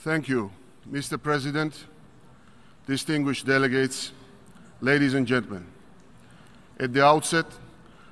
Thank you, Mr. President, distinguished delegates, ladies and gentlemen. At the outset,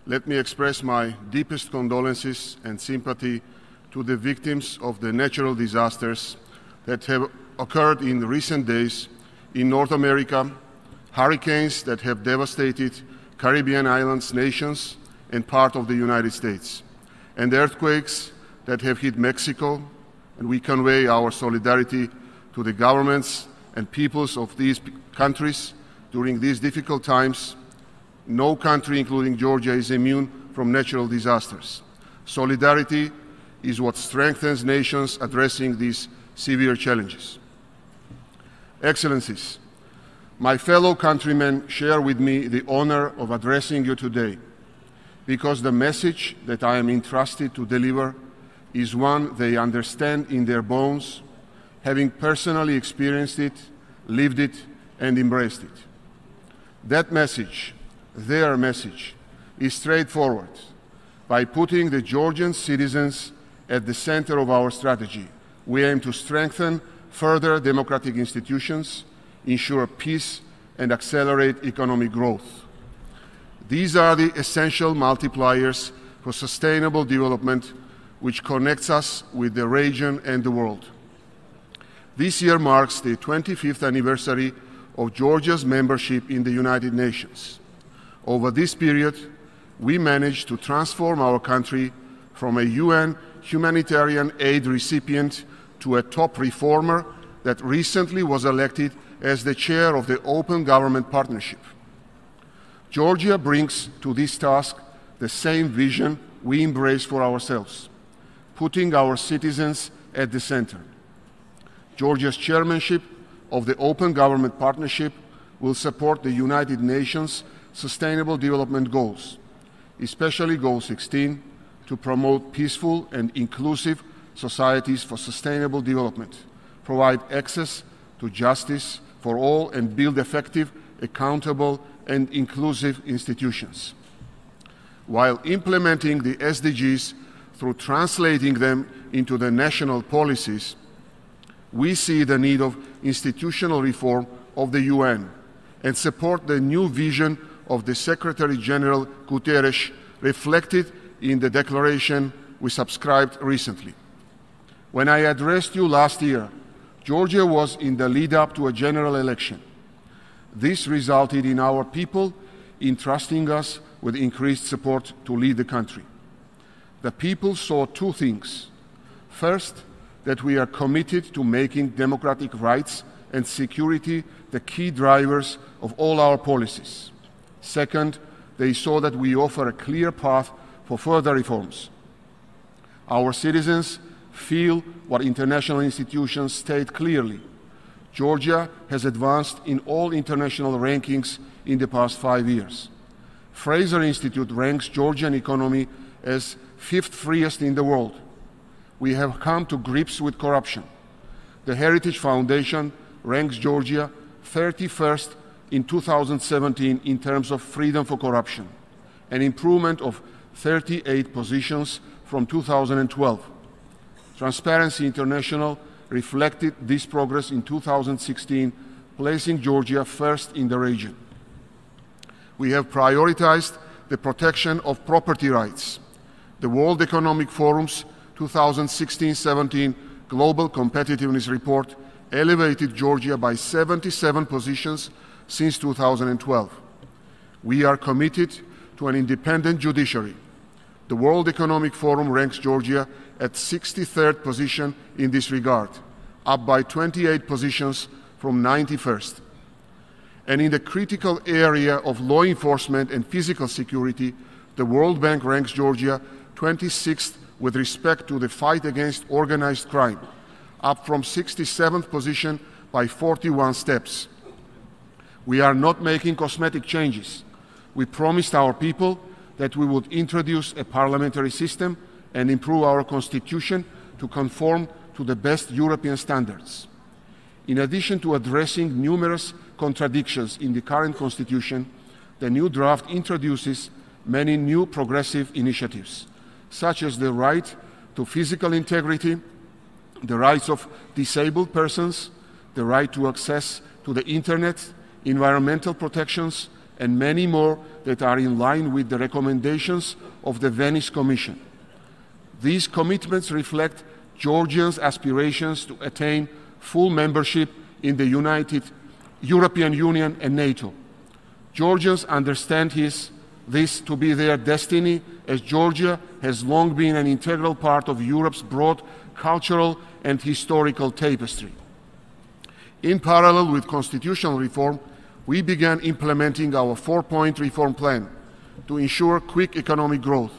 let me express my deepest condolences and sympathy to the victims of the natural disasters that have occurred in recent days in North America, hurricanes that have devastated Caribbean islands, nations, and part of the United States, and earthquakes that have hit Mexico, and we convey our solidarity to the governments and peoples of these countries during these difficult times. No country, including Georgia, is immune from natural disasters. Solidarity is what strengthens nations addressing these severe challenges. Excellencies, my fellow countrymen share with me the honor of addressing you today because the message that I am entrusted to deliver is one they understand in their bones, having personally experienced it, lived it, and embraced it. That message, their message, is straightforward. By putting the Georgian citizens at the center of our strategy, we aim to strengthen further democratic institutions, ensure peace, and accelerate economic growth. These are the essential multipliers for sustainable development which connects us with the region and the world. This year marks the 25th anniversary of Georgia's membership in the United Nations. Over this period, we managed to transform our country from a UN humanitarian aid recipient to a top reformer that recently was elected as the chair of the Open Government Partnership. Georgia brings to this task the same vision we embrace for ourselves, putting our citizens at the center. Georgia's chairmanship of the Open Government Partnership will support the United Nations Sustainable Development Goals, especially Goal 16, to promote peaceful and inclusive societies for sustainable development, provide access to justice for all, and build effective, accountable, and inclusive institutions. While implementing the SDGs through translating them into the national policies, we see the need of institutional reform of the UN and support the new vision of the Secretary General Guterres reflected in the declaration we subscribed recently. When I addressed you last year, Georgia was in the lead-up to a general election. This resulted in our people entrusting us with increased support to lead the country. The people saw two things. First, that we are committed to making democratic rights and security the key drivers of all our policies. Second, they saw that we offer a clear path for further reforms. Our citizens feel what international institutions state clearly. Georgia has advanced in all international rankings in the past 5 years. Fraser Institute ranks Georgian economy as 5th freest in the world. We have come to grips with corruption. The Heritage Foundation ranks Georgia 31st in 2017 in terms of freedom for corruption, an improvement of 38 positions from 2012. Transparency International reflected this progress in 2016, placing Georgia first in the region. We have prioritized the protection of property rights. The World Economic Forum's 2016-17 Global Competitiveness Report elevated Georgia by 77 positions since 2012. We are committed to an independent judiciary. The World Economic Forum ranks Georgia at 63rd position in this regard, up by 28 positions from 91st. And in the critical area of law enforcement and physical security, the World Bank ranks Georgia 26th with respect to the fight against organized crime, up from 67th position by 41 steps. We are not making cosmetic changes. We promised our people that we would introduce a parliamentary system and improve our constitution to conform to the best European standards. In addition to addressing numerous contradictions in the current constitution, the new draft introduces many new progressive initiatives, such as the right to physical integrity, the rights of disabled persons, the right to access to the internet, environmental protections, and many more that are in line with the recommendations of the Venice Commission. These commitments reflect Georgians' aspirations to attain full membership in the European Union and NATO. Georgians understand this to be their destiny, as Georgia has long been an integral part of Europe's broad cultural and historical tapestry. In parallel with constitutional reform, we began implementing our 4-point reform plan to ensure quick economic growth.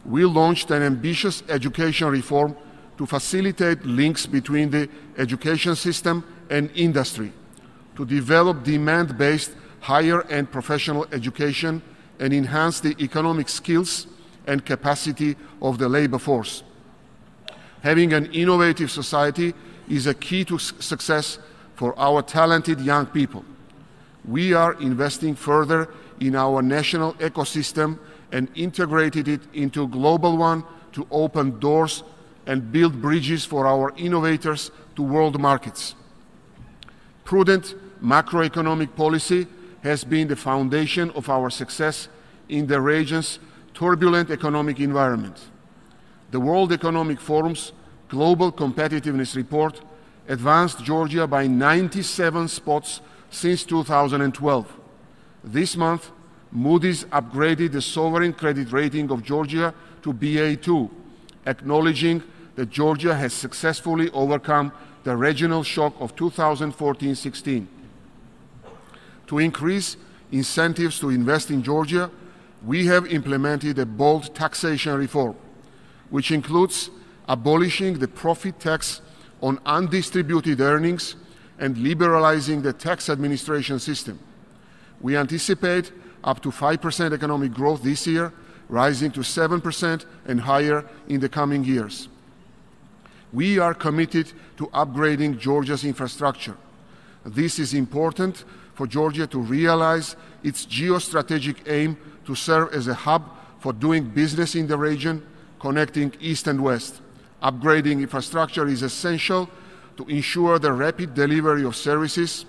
We launched an ambitious education reform to facilitate links between the education system and industry, to develop demand-based higher and professional education and enhance the economic skills and capacity of the labor force. Having an innovative society is a key to success for our talented young people. We are investing further in our national ecosystem and integrated it into a global one to open doors and build bridges for our innovators to world markets. Prudent macroeconomic policy has been the foundation of our success in the region's turbulent economic environment. The World Economic Forum's Global Competitiveness Report advanced Georgia by 97 spots since 2012. This month, Moody's upgraded the sovereign credit rating of Georgia to Ba2, acknowledging that Georgia has successfully overcome the regional shock of 2014-16. To increase incentives to invest in Georgia, we have implemented a bold taxation reform, which includes abolishing the profit tax on undistributed earnings and liberalizing the tax administration system. We anticipate up to 5% economic growth this year, rising to 7% and higher in the coming years. We are committed to upgrading Georgia's infrastructure. This is important for Georgia to realize its geostrategic aim to serve as a hub for doing business in the region, connecting East and West. Upgrading infrastructure is essential to ensure the rapid delivery of services,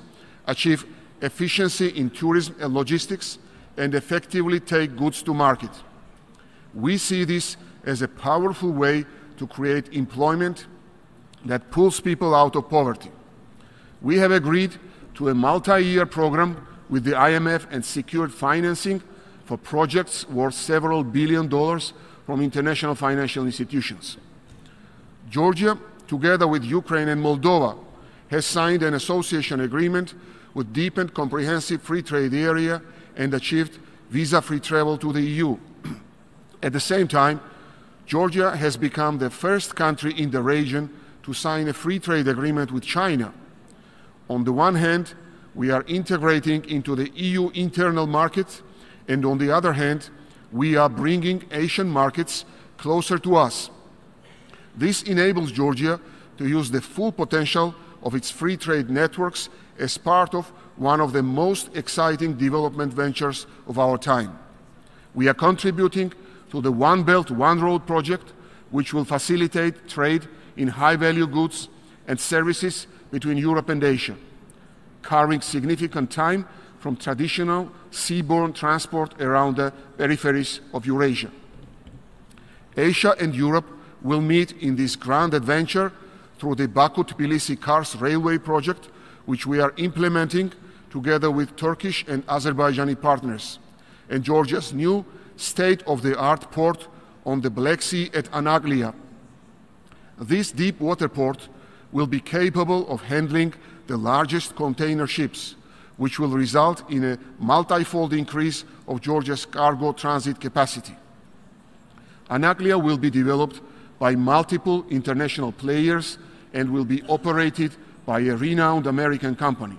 achieve efficiency in tourism and logistics, and effectively take goods to market. We see this as a powerful way to create employment that pulls people out of poverty. We have agreed to a multi-year program with the IMF and secured financing for projects worth several $billion from international financial institutions. Georgia, together with Ukraine and Moldova, has signed an association agreement with deep and comprehensive free trade area and achieved visa-free travel to the EU. At the same time, Georgia has become the first country in the region to sign a free trade agreement with China. On the one hand, we are integrating into the EU internal market, and on the other hand, we are bringing Asian markets closer to us. This enables Georgia to use the full potential of its free trade networks as part of one of the most exciting development ventures of our time. We are contributing to the One Belt, One Road project, which will facilitate trade in high-value goods and services between Europe and Asia, carving significant time from traditional seaborne transport around the peripheries of Eurasia. Asia and Europe will meet in this grand adventure through the Baku-Tbilisi-Kars railway project, which we are implementing together with Turkish and Azerbaijani partners, and Georgia's new state-of-the-art port on the Black Sea at Anaglia. This deep water port will be capable of handling the largest container ships, which will result in a multi-fold increase of Georgia's cargo transit capacity. Anaglia will be developed by multiple international players and will be operated by a renowned American company.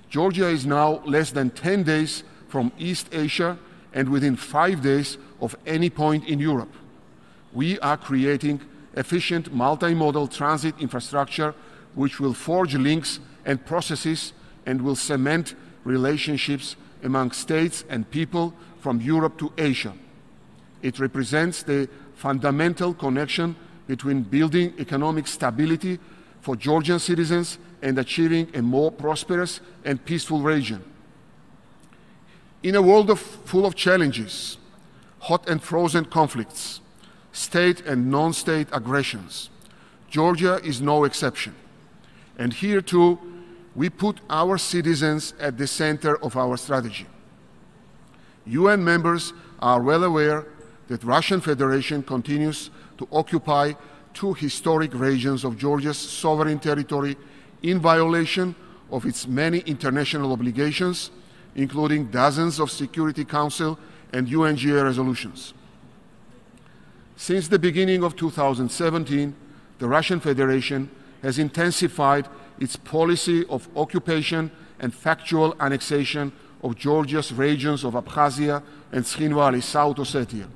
Georgia is now less than 10 days from East Asia and within 5 days of any point in Europe. We are creating efficient multimodal transit infrastructure which will forge links and processes and will cement relationships among states and people from Europe to Asia. It represents the fundamental connection between building economic stability for Georgian citizens and achieving a more prosperous and peaceful region. In a world full of challenges, hot and frozen conflicts, state and non-state aggressions, Georgia is no exception. And here too, we put our citizens at the center of our strategy. UN members are well aware that Russian Federation continues to occupy two historic regions of Georgia's sovereign territory in violation of its many international obligations, including dozens of Security Council and UNGA resolutions. Since the beginning of 2017, the Russian Federation has intensified its policy of occupation and factual annexation of Georgia's regions of Abkhazia and Tskhinvali, South Ossetia.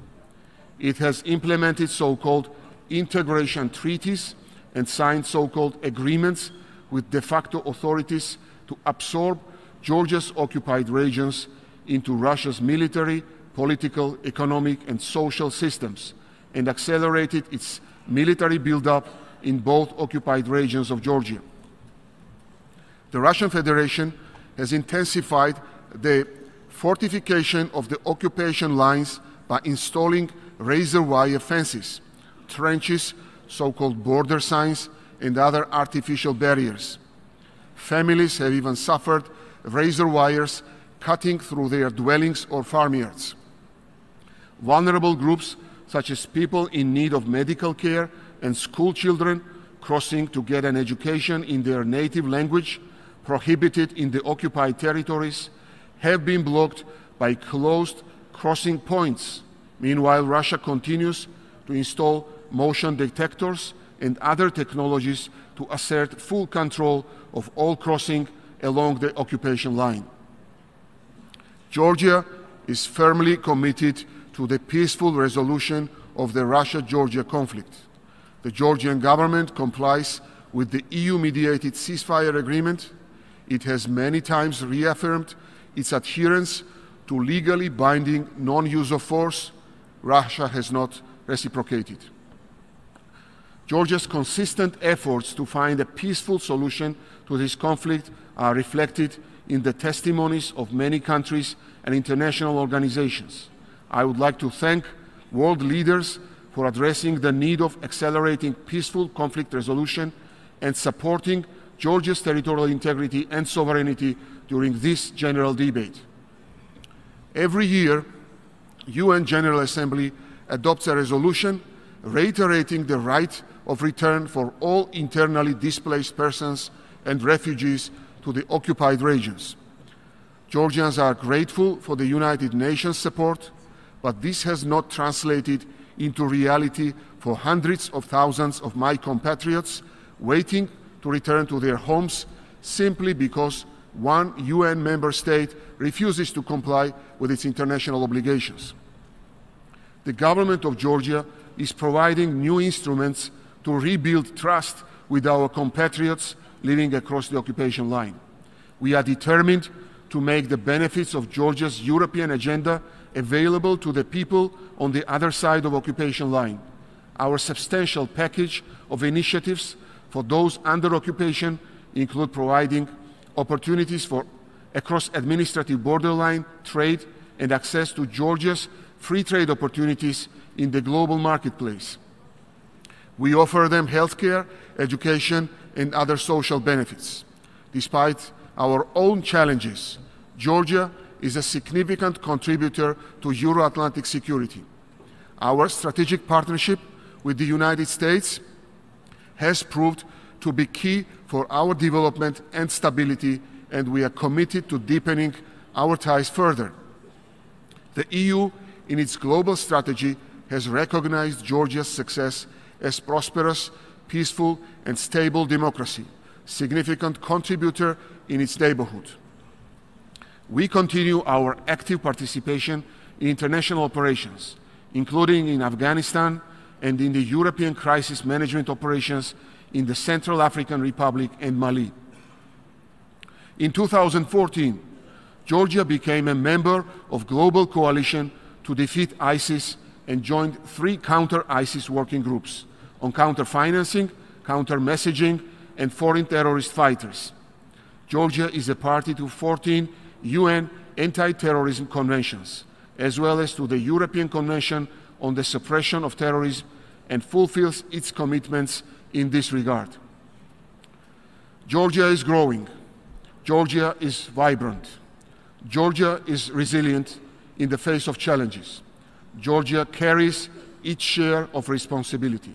It has implemented so-called integration treaties and signed so-called agreements with de facto authorities to absorb Georgia's occupied regions into Russia's military, political, economic, and social systems, and accelerated its military buildup in both occupied regions of Georgia. The Russian Federation has intensified the fortification of the occupation lines by installing razor wire fences, trenches, so-called border signs, and other artificial barriers. Families have even suffered razor wires cutting through their dwellings or farmyards. Vulnerable groups, such as people in need of medical care and school children crossing to get an education in their native language, prohibited in the occupied territories, have been blocked by closed crossing points. Meanwhile, Russia continues to install motion detectors and other technologies to assert full control of all crossing along the occupation line. Georgia is firmly committed to the peaceful resolution of the Russia-Georgia conflict. The Georgian government complies with the EU-mediated ceasefire agreement. It has many times reaffirmed its adherence to legally binding non-use of force. Russia has not reciprocated. Georgia's consistent efforts to find a peaceful solution to this conflict are reflected in the testimonies of many countries and international organizations. I would like to thank world leaders for addressing the need of accelerating peaceful conflict resolution and supporting Georgia's territorial integrity and sovereignty during this general debate. Every year, UN General Assembly adopts a resolution reiterating the right of return for all internally displaced persons and refugees to the occupied regions. Georgians are grateful for the United Nations support, but this has not translated into reality for hundreds of thousands of my compatriots waiting to return to their homes simply because one UN member state refuses to comply with its international obligations. The government of Georgia is providing new instruments to rebuild trust with our compatriots living across the occupation line. We are determined to make the benefits of Georgia's European agenda available to the people on the other side of occupation line. Our substantial package of initiatives for those under occupation include providing opportunities for across administrative borderline trade and access to Georgia's free trade opportunities in the global marketplace. We offer them healthcare, education, and other social benefits. Despite our own challenges, Georgia is a significant contributor to Euro-Atlantic security. Our strategic partnership with the United States has proved to be key for our development and stability, and we are committed to deepening our ties further. The EU, in its global strategy, has recognized Georgia's success as prosperous, peaceful, and stable democracy, significant contributor in its neighborhood. We continue our active participation in international operations, including in Afghanistan and in the European crisis management operations in the Central African Republic and Mali. In 2014, Georgia became a member of Global Coalition to Defeat ISIS and joined 3 counter-ISIS working groups. on counter-financing, counter-messaging, and foreign terrorist fighters. Georgia is a party to 14 UN anti-terrorism conventions, as well as to the European Convention on the Suppression of Terrorism, and fulfills its commitments in this regard. Georgia is growing. Georgia is vibrant. Georgia is resilient in the face of challenges. Georgia carries its share of responsibility.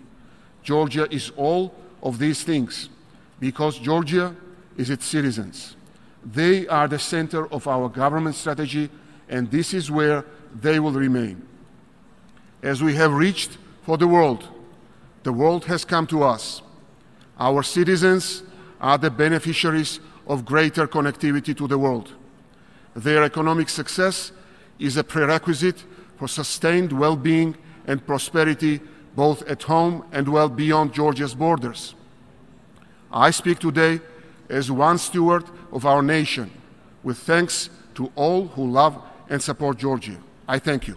Georgia is all of these things because Georgia is its citizens. They are the center of our government strategy, and this is where they will remain. As we have reached for the world has come to us. Our citizens are the beneficiaries of greater connectivity to the world. Their economic success is a prerequisite for sustained well-being and prosperity both at home and well beyond Georgia's borders. I speak today as one steward of our nation, with thanks to all who love and support Georgia. I thank you.